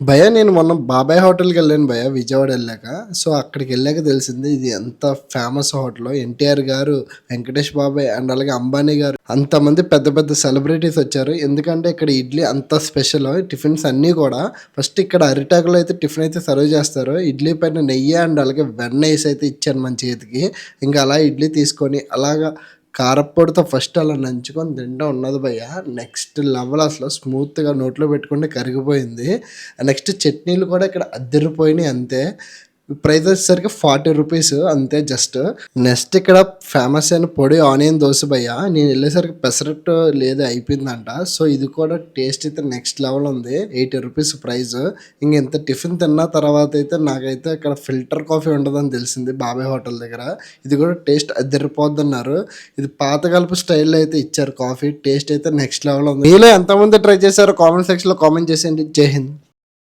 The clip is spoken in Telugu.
భయ్యా నేను మొన్న బాబాయ్ హోటల్‌కి వెళ్ళాను భయ్యా విజయవాడ ఎళ్ళాక. సో, అక్కడికెళ్ళాక తెలిసింది ఇది ఎంత ఫేమస్ హోటలో. ఎన్టీఆర్ గారు, వెంకటేష్ బాబాయ్ అండ్ అలాగే అంబానీ గారు అంతమంది పెద్ద పెద్ద సెలబ్రిటీస్ వచ్చారు. ఎందుకంటే ఇక్కడ ఇడ్లీ అంత స్పెషల్. టిఫిన్స్ అన్నీ కూడా ఫస్ట్ ఇక్కడ అరిటాకులో అయితే టిఫిన్ అయితే సర్వ్ చేస్తారు. ఇడ్లీ పైన నెయ్యి అండ్ అలాగే వెన్న ఏసి అయితే ఇచ్చారు మన చేతికి. ఇంకా అలా ఇడ్లీ తీసుకొని అలాగా కారప్పొడితో ఫస్ట్ అలా నంచుకొని తినడం ఉన్నది భయ్య. నెక్స్ట్ లెవెల్ అసలు స్మూత్‌గా నోట్లో పెట్టుకుంటే కరిగిపోయింది. నెక్స్ట్ చట్నీలు కూడా ఇక్కడ అద్దిరిపోయినాయి అంతే. ప్రైస్ వచ్చేసరికి 40 రూపీస్ అంతే జస్ట్. నెక్స్ట్ ఇక్కడ ఫేమస్ అయిన పొడి ఆనియన్ దోస భయ్య. నేను వెళ్ళేసరికి పెసరట్టు లేదు అయిపోయిందంట. సో, ఇది కూడా టేస్ట్ అయితే నెక్స్ట్ లెవెల్ ఉంది. 80 రూపీస్ ప్రైస్. ఇంక ఇంత టిఫిన్ తిన్న తర్వాత అయితే నాకైతే ఇక్కడ ఫిల్టర్ కాఫీ ఉంటదని తెలిసింది బాబాయ్ హోటల్ దగ్గర. ఇది కూడా టేస్ట్ అదిరిపోద్దన్నారు. ఇది పాతకాలపు స్టైల్‌లో అయితే ఇచ్చారు కాఫీ. టేస్ట్ అయితే నెక్స్ట్ లెవెల్ ఉంది. మీలో ఎంతమంది ట్రై చేశారో కామెంట్ సెక్షన్‌లో కామెంట్ చేసేయండి. జై హింద్.